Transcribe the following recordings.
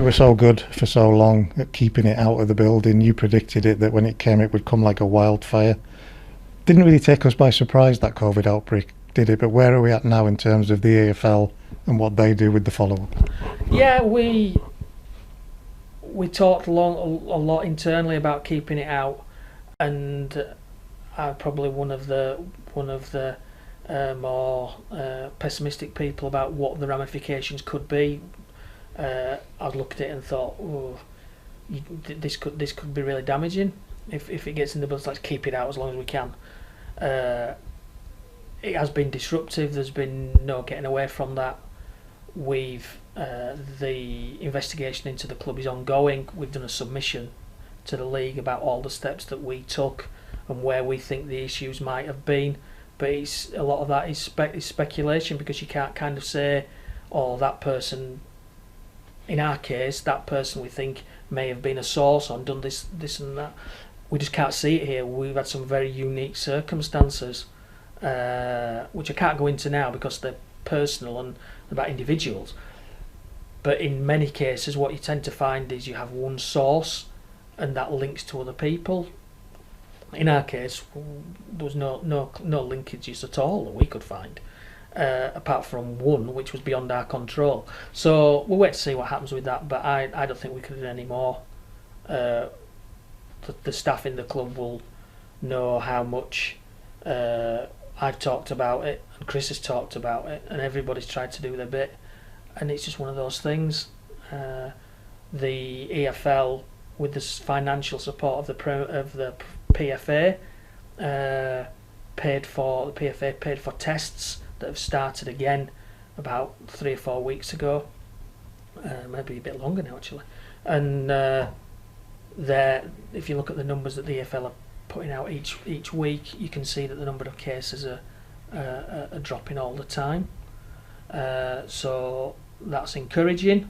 were so good for so long at keeping it out of the building. You predicted it, that when it came, it would come like a wildfire. Didn't really take us by surprise, that COVID outbreak, did it? But where are we at now in terms of the AFL and what they do with the follow-up? Yeah, we talked a lot internally about keeping it out, and I'm probably one of the more pessimistic people about what the ramifications could be. I looked at it and thought, oh, this could be really damaging if it gets in the blood. So let's keep it out as long as we can. It has been disruptive. There's been no getting away from that. The investigation into the club is ongoing. We've done a submission to the league about all the steps that we took and where we think the issues might have been. But a lot of that is speculation, because you can't kind of say, oh, that person, in our case, that person we think may have been a source or done this and that. We just can't see it here. We've had some very unique circumstances, which I can't go into now because they're personal and about individuals. But in many cases, what you tend to find is you have one source and that links to other people. In our case, there was no linkages at all that we could find, apart from one which was beyond our control. So we'll wait to see what happens with that, but I don't think we could do any more. The staff in the club will know how much I've talked about it and Chris has talked about it, and everybody's tried to do their bit, and it's just one of those things. The EFL, with the financial support of the PFA, paid for tests that have started again about 3 or 4 weeks ago, maybe a bit longer now actually, and if you look at the numbers that the EFL are putting out each week, you can see that the number of cases are dropping all the time. So that's encouraging,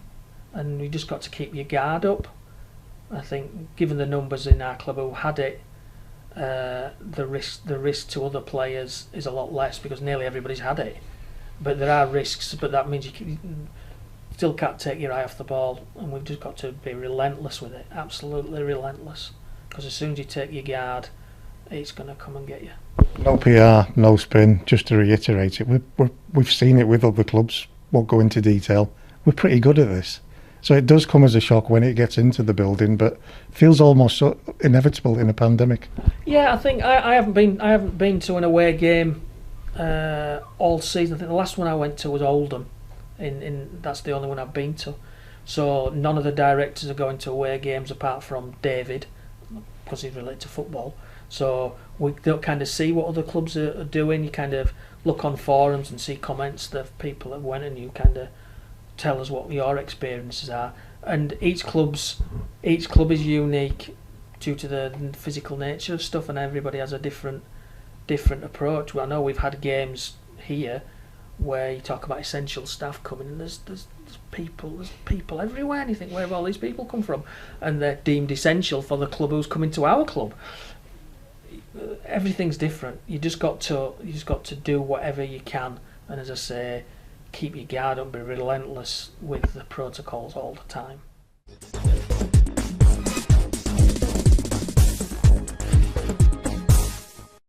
and we just got to keep your guard up. I think, given the numbers in our club who had it, the risk to other players is a lot less because nearly everybody's had it. But there are risks, but that means you still can't take your eye off the ball, and we've just got to be relentless with it, absolutely relentless, because as soon as you take your guard, it's going to come and get you. No PR, no spin. Just to reiterate it, we've seen it with other clubs. Won't go into detail. We're pretty good at this, so it does come as a shock when it gets into the building, but feels almost so inevitable in a pandemic. Yeah, I think I haven't been to an away game all season. I think the last one I went to was Oldham. That's the only one I've been to. So none of the directors are going to away games apart from David, because he's related to football. So we don't kind of see what other clubs are doing. You kind of look on forums and see comments that people have went, and you kind of tell us what your experiences are. And each club is unique due to the physical nature of stuff, and everybody has a different approach. Well, I know we've had games here where you talk about essential staff coming, and there's people everywhere, and you think, where have all these people come from? And they're deemed essential for the club who's coming to our club. Everything's different. You just got to do whatever you can, and as I say, keep your guard up, be relentless with the protocols all the time.